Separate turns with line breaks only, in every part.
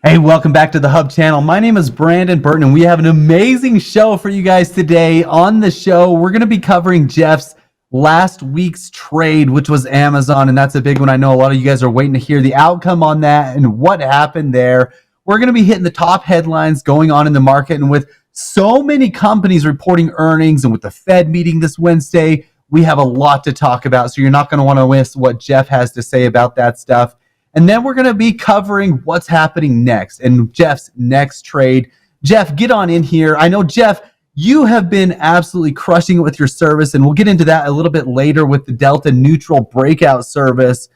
Hey, welcome back to the Hub channel. My name is Brandon Burton, and we have an amazing show for you guys today. On the show, we're going to be covering Jeff's last week's trade, which was Amazon, and that's a big one. I know a lot of you guys are waiting to hear the outcome on that and what happened there. We're going to be hitting the top headlines going on in the market, and with so many companies reporting earnings and with the Fed meeting this Wednesday, we have a lot to talk about, so you're not going to want to miss what Jeff has to say about that stuff. And then we're going to be covering what's happening next and Jeff's next trade. Jeff, get on in here. I know, Jeff, you have been absolutely crushing it with your service, and we'll get into that a little bit later with the Delta Neutral breakout service.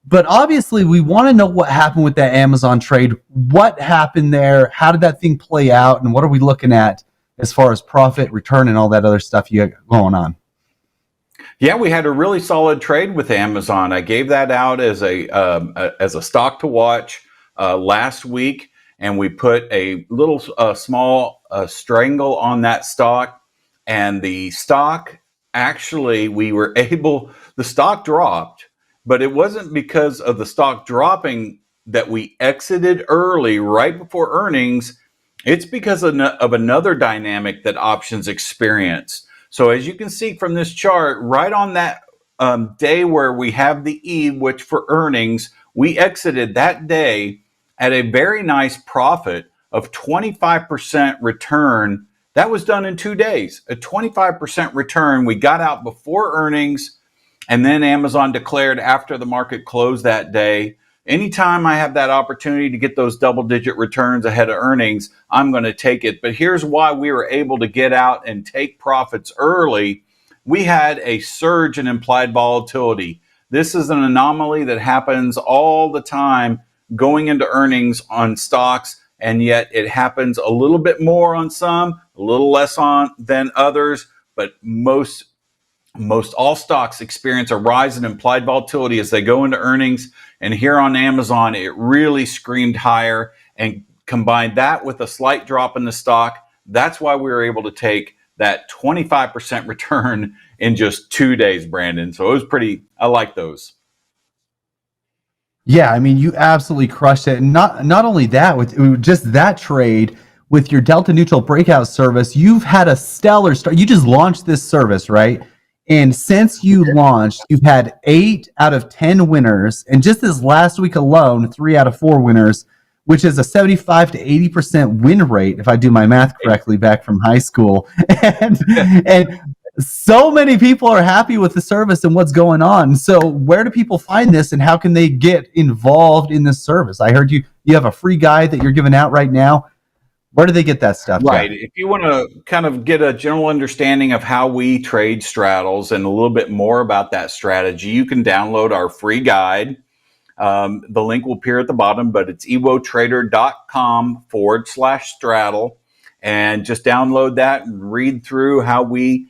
But obviously, we want to know what happened with that Amazon trade. What happened there? How did that thing play out? And what are we looking at as far as profit, return, and all that other stuff you got going on?
Yeah, we had a really solid trade with Amazon. I gave that out as a stock to watch last week, and we put a little small strangle on that stock. And the stock, actually, the stock dropped, but it wasn't because of the stock dropping that we exited early right before earnings. It's because of another dynamic that options experienced. So as you can see from this chart, right on that day where we have the eve, which for earnings, we exited that day at a very nice profit of 25% return. That was done in 2 days, a 25% return. We got out before earnings, and then Amazon declared after the market closed that day. Anytime I have that opportunity to get those double-digit returns ahead of earnings, I'm going to take it. But here's why we were able to get out and take profits early. We had a surge in implied volatility. This is an anomaly that happens all the time going into earnings on stocks, and yet it happens a little bit more on some, a little less on than others, but most all stocks experience a rise in implied volatility as they go into earnings. And here on Amazon, it really screamed higher, and combined that with a slight drop in the stock. That's why we were able to take that 25% return in just 2 days, Brandon. So it was I like those.
Yeah, I mean, you absolutely crushed it. And not only that, with just that trade, with your Delta Neutral breakout service, you've had a stellar start. You just launched this service, right? And since you launched, you've had 8 out of 10 winners. And just this last week alone, 3 out of 4 winners, which is a 75 to 80% win rate, if I do my math correctly, back from high school. And so many people are happy with the service and what's going on. So where do people find this, and how can they get involved in this service? I heard you have a free guide that you're giving out right now. Where do they get that stuff?
Right. If you want to kind of get a general understanding of how we trade straddles and a little bit more about that strategy, you can download our free guide. The link will appear at the bottom, but it's ewotrader.com/straddle. And just download that and read through how we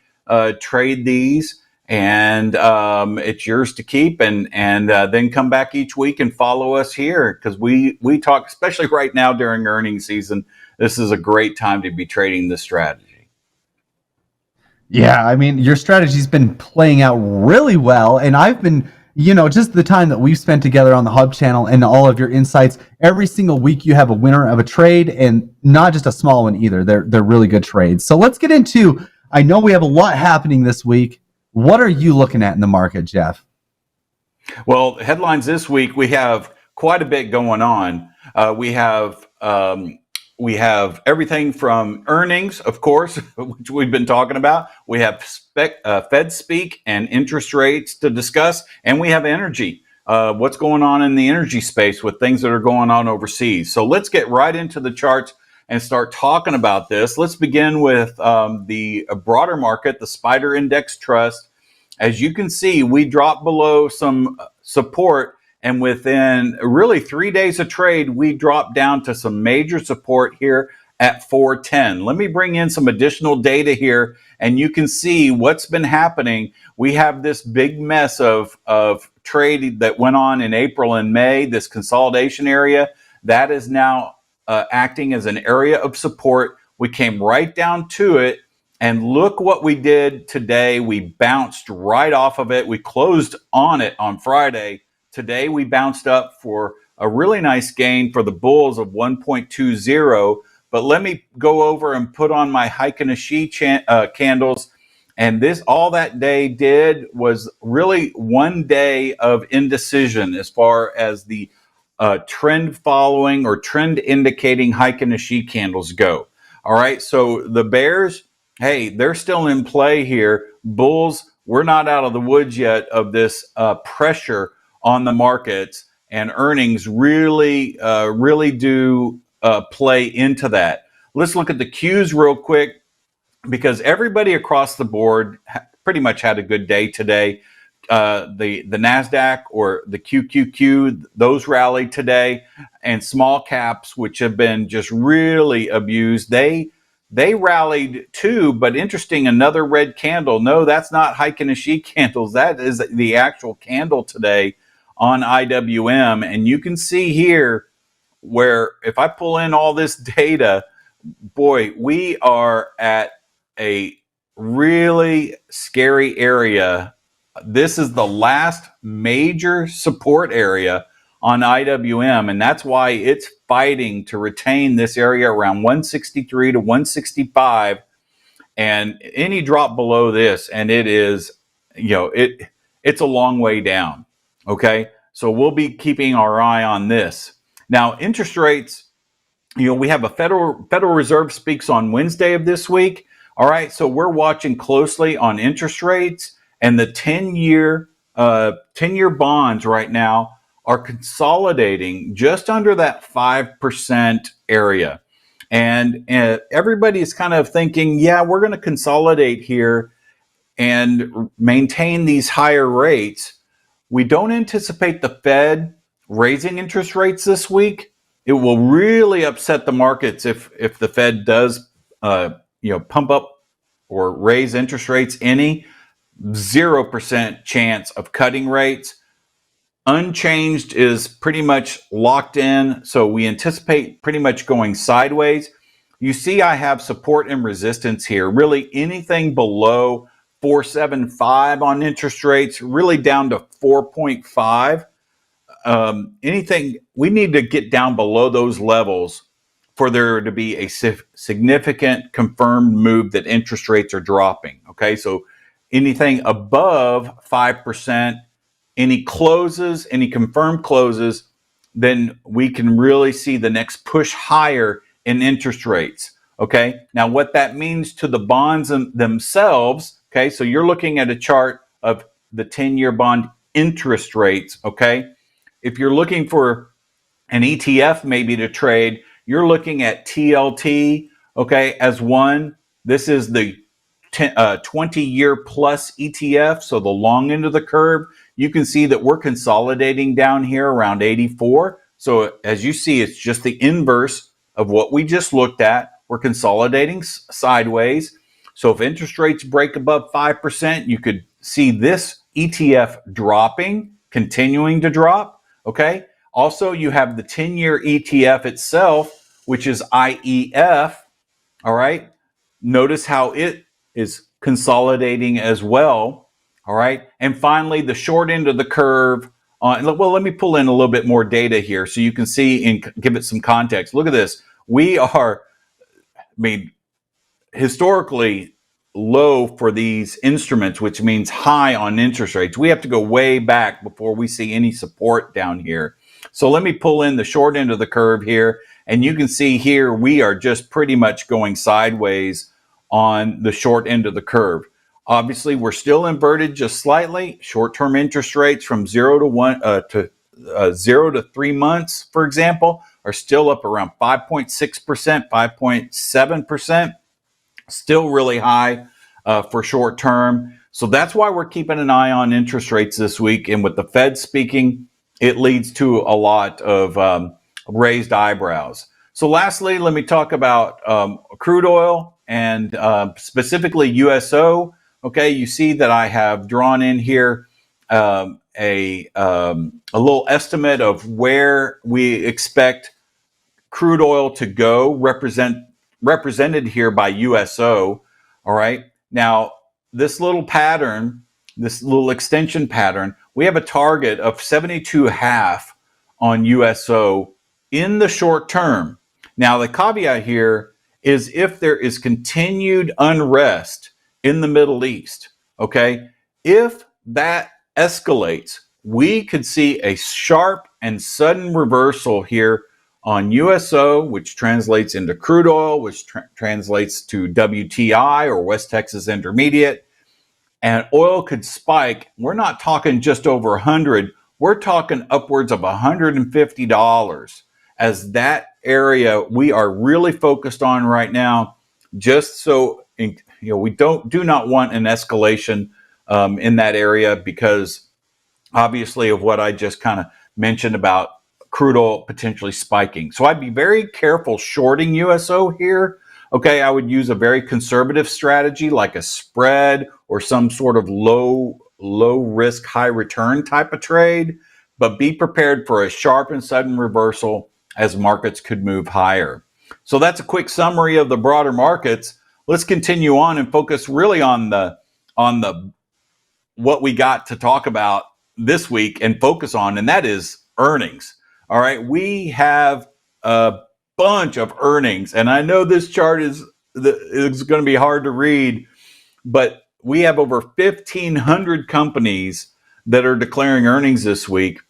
trade these. And it's yours to keep. And then come back each week and follow us here, because we talk, especially right now during earnings season. This is a great time to be trading this strategy.
Yeah, I mean, your strategy's been playing out really well, and I've been, just the time that we've spent together on the Hub channel and all of your insights, every single week you have a winner of a trade, and not just a small one either. They're really good trades. So let's get into, I know we have a lot happening this week. What are you looking at in the market, Jeff?
Well, headlines this week, we have quite a bit going on. We have everything from earnings, of course, which we've been talking about. We have Fed speak and interest rates to discuss, and we have energy. What's going on in the energy space with things that are going on overseas. So let's get right into the charts and start talking about this. Let's begin with the broader market, the Spider Index Trust. As you can see, we dropped below some support, and within really 3 days of trade, we dropped down to some major support here at 410. Let me bring in some additional data here, and you can see what's been happening. We have this big mess of trade that went on in April and May, this consolidation area. That is now acting as an area of support. We came right down to it, and look what we did today. We bounced right off of it. We closed on it on Friday. Today we bounced up for a really nice gain for the bulls of 1.20. But let me go over and put on my Heikin-Ashi candles. And this, all that day did was really one day of indecision as far as the trend following or trend indicating Heikin-Ashi candles go. All right, so the bears, hey, they're still in play here. Bulls, we're not out of the woods yet of this pressure on the markets, and earnings really, really do play into that. Let's look at the Qs real quick, because everybody across the board pretty much had a good day today. The NASDAQ or the QQQ, those rallied today, and small caps, which have been just really abused, they rallied too. But interesting, another red candle. No, that's not Heikin-Ashi candles. That is the actual candle today on IWM. And you can see here where if I pull in all this data, boy, we are at a really scary area. This is the last major support area on IWM, and that's why it's fighting to retain this area around 163 to 165. And any drop below this, and it is, it's a long way down. Okay, so we'll be keeping our eye on this. Now, interest rates, we have a Federal Reserve speaks on Wednesday of this week. All right, so we're watching closely on interest rates, and the 10-year bonds right now are consolidating just under that 5% area. And everybody's kind of thinking, yeah, we're going to consolidate here and maintain these higher rates. We don't anticipate the Fed raising interest rates this week. It will really upset the markets if the Fed does pump up or raise interest rates any. 0% chance of cutting rates. Unchanged is pretty much locked in, so we anticipate pretty much going sideways. You see I have support and resistance here. Really anything below 4.75 on interest rates, really down to 4.5. Anything, we need to get down below those levels for there to be a significant confirmed move that interest rates are dropping. Okay, so anything above 5%, any closes, any confirmed closes, then we can really see the next push higher in interest rates. Okay, now what that means to the bonds themselves, okay, so you're looking at a chart of the 10-year bond interest rates. Okay, if you're looking for an ETF maybe to trade, you're looking at TLT, okay, as one. This is the 20-year plus ETF, so the long end of the curve. You can see that we're consolidating down here around 84. So as you see, it's just the inverse of what we just looked at. We're consolidating sideways. So if interest rates break above 5%, you could see this ETF dropping, continuing to drop. Okay. Also, you have the 10-year ETF itself, which is IEF. All right. Notice how it is consolidating as well. All right. And finally, the short end of the curve. Well, let me pull in a little bit more data here so you can see and give it some context. Look at this. We are, historically low for these instruments, which means high on interest rates. We have to go way back before we see any support down here. So let me pull in the short end of the curve here, and you can see here we are just pretty much going sideways on the short end of the curve. Obviously, we're still inverted just slightly. Short-term interest rates from 0 to 3 months, for example, are still up around 5.6%, 5.7%. Still really high for short term. So that's why we're keeping an eye on interest rates this week. And with the Fed speaking, it leads to a lot of raised eyebrows. So lastly, let me talk about crude oil and specifically USO. Okay, you see that I have drawn in here a little estimate of where we expect crude oil to go, represented here by USO. All right. Now, this little pattern, this little extension pattern, we have a target of 72.5 on USO in the short term. Now, the caveat here is if there is continued unrest in the Middle East, okay, if that escalates, we could see a sharp and sudden reversal here on USO, which translates into crude oil, which translates to WTI or West Texas Intermediate, and oil could spike. We're not talking just over 100, we're talking upwards of $150 as that area we are really focused on right now, just so we do not want an escalation in that area, because obviously of what I just kind of mentioned about crude oil potentially spiking. So I'd be very careful shorting USO here. Okay, I would use a very conservative strategy like a spread or some sort of low risk, high return type of trade, but be prepared for a sharp and sudden reversal as markets could move higher. So that's a quick summary of the broader markets. Let's continue on and focus really on the what we got to talk about this week and focus on, and that is earnings. All right, we have a bunch of earnings, and I know this chart is going to be hard to read, but we have over 1,500 companies that are declaring earnings this week.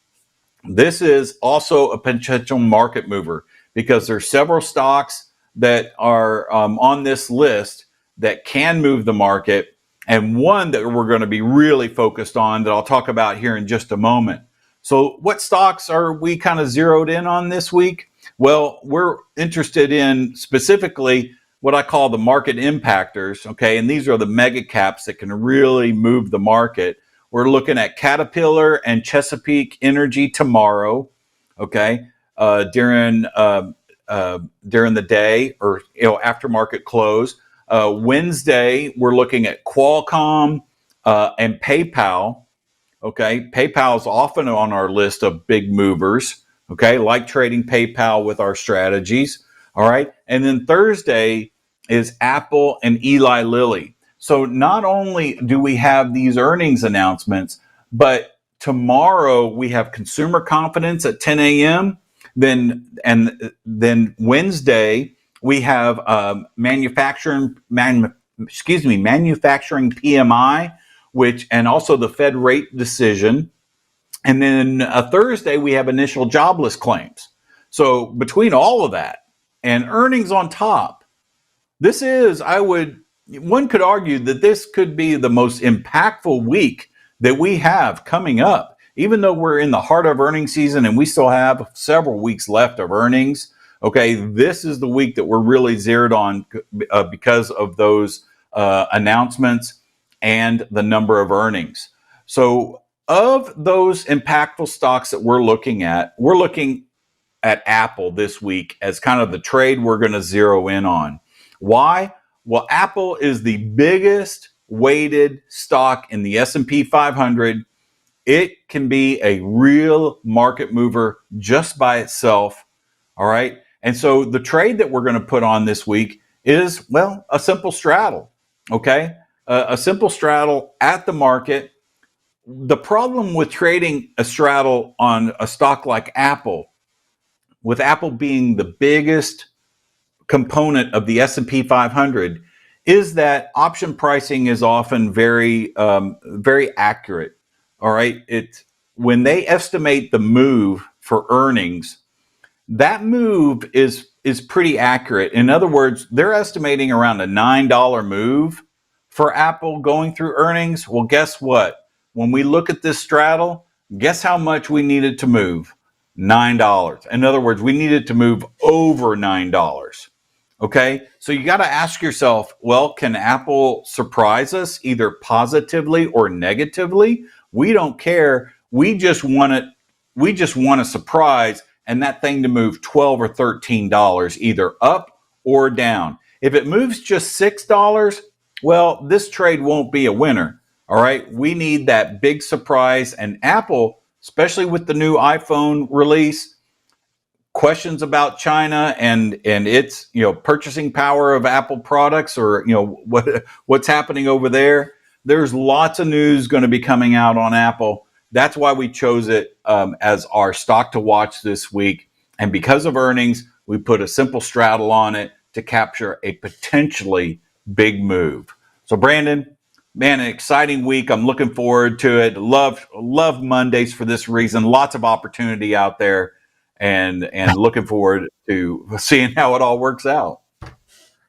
This is also a potential market mover because there's several stocks that are on this list that can move the market, and one that we're going to be really focused on that I'll talk about here in just a moment. So what stocks are we kind of zeroed in on this week? Well, we're interested in specifically what I call the market impactors, okay? And these are the mega caps that can really move the market. We're looking at Caterpillar and Chesapeake Energy tomorrow, okay, during the day or after market close. Wednesday, we're looking at Qualcomm and PayPal. Okay, PayPal is often on our list of big movers. Okay, like trading PayPal with our strategies. All right, and then Thursday is Apple and Eli Lilly. So not only do we have these earnings announcements, but tomorrow we have consumer confidence at 10 a.m. Then Wednesday we have manufacturing PMI, and also the Fed rate decision. And then Thursday we have initial jobless claims. So between all of that and earnings on top, this is, one could argue that this could be the most impactful week that we have coming up, even though we're in the heart of earnings season and we still have several weeks left of earnings. Okay, this is the week that we're really zeroed on because of those announcements and the number of earnings. So of those impactful stocks that we're looking at Apple this week as kind of the trade we're going to zero in on. Why? Well, Apple is the biggest weighted stock in the S&P 500. It can be a real market mover just by itself. All right. And so the trade that we're going to put on this week is, well, a simple straddle. Okay. A simple straddle at the market. The problem with trading a straddle on a stock like Apple, with Apple being the biggest component of the S&P 500, is that option pricing is often very accurate. All right. When they estimate the move for earnings, that move is pretty accurate. In other words, they're estimating around a $9 move for Apple going through earnings. Well, guess what? When we look at this straddle, guess how much we needed to move? $9. In other words, we needed to move over $9. Okay, so you got to ask yourself, well, can Apple surprise us either positively or negatively? We don't care. We just want a surprise, and that thing to move $12 or $13 either up or down. If it moves just $6, well, this trade won't be a winner. All right, we need that big surprise, and Apple, especially with the new iPhone release, questions about China and its purchasing power of Apple products, or what's happening over there. There's lots of news going to be coming out on Apple, that's why we chose it as our stock to watch this week. And because of earnings, we put a simple straddle on it to capture a potentially big move. So Brandon, man, an exciting week. I'm looking forward to it. Love Mondays for this reason. Lots of opportunity out there, and looking forward to seeing how it all works out.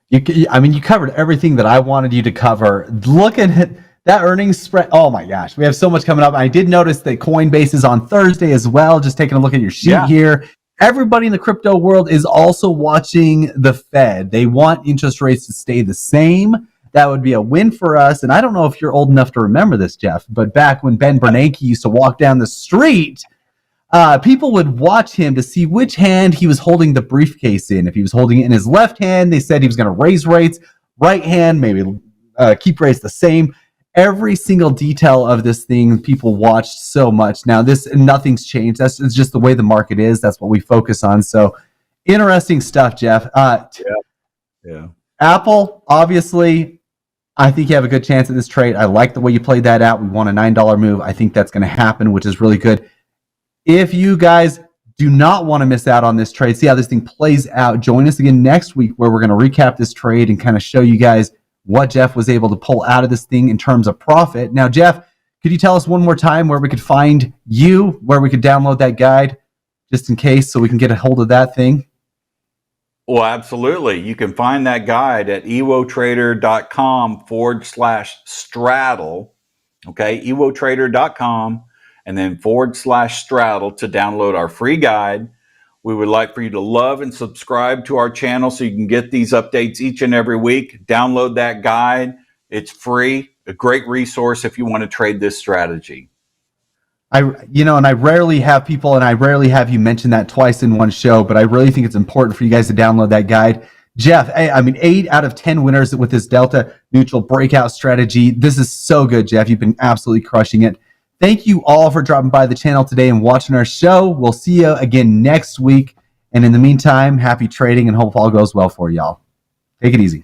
You covered everything that I wanted you to cover. Looking at that earnings spread, oh my gosh, we have so much coming up. I did notice that Coinbase is on Thursday as well. Just taking a look at your sheet here. Everybody in the crypto world is also watching the Fed. They want interest rates to stay the same. That would be a win for us. And I don't know if you're old enough to remember this, Jeff, but back when Ben Bernanke used to walk down the street, people would watch him to see which hand he was holding the briefcase in. If he was holding it in his left hand, they said he was going to raise rates. Right hand, maybe keep rates the same. Every single detail of this thing, people watched so much. Now, nothing's changed. It's just the way the market is. That's what we focus on. So, interesting stuff, Jeff. Apple, obviously, I think you have a good chance at this trade. I like the way you played that out. We won a $9 move. I think that's going to happen, which is really good. If you guys do not want to miss out on this trade, see how this thing plays out, join us again next week where we're going to recap this trade and kind of show you guys what Jeff was able to pull out of this thing in terms of profit. Now, Jeff, could you tell us one more time where we could find you, where we could download that guide, just in case, so we can get a hold of that thing?
Well, absolutely. You can find that guide at ewotrader.com/straddle. Okay, ewotrader.com and then /straddle to download our free guide. We would like for you to love and subscribe to our channel so you can get these updates each and every week. Download that guide. It's free, a great resource if you want to trade this strategy.
I rarely have people, and I rarely have you mention that twice in one show, but I really think it's important for you guys to download that guide. Jeff, 8 out of 10 winners with this Delta neutral breakout strategy. This is so good, Jeff. You've been absolutely crushing it. Thank you all for dropping by the channel today and watching our show. We'll see you again next week. And in the meantime, happy trading and hope all goes well for y'all. Take it easy.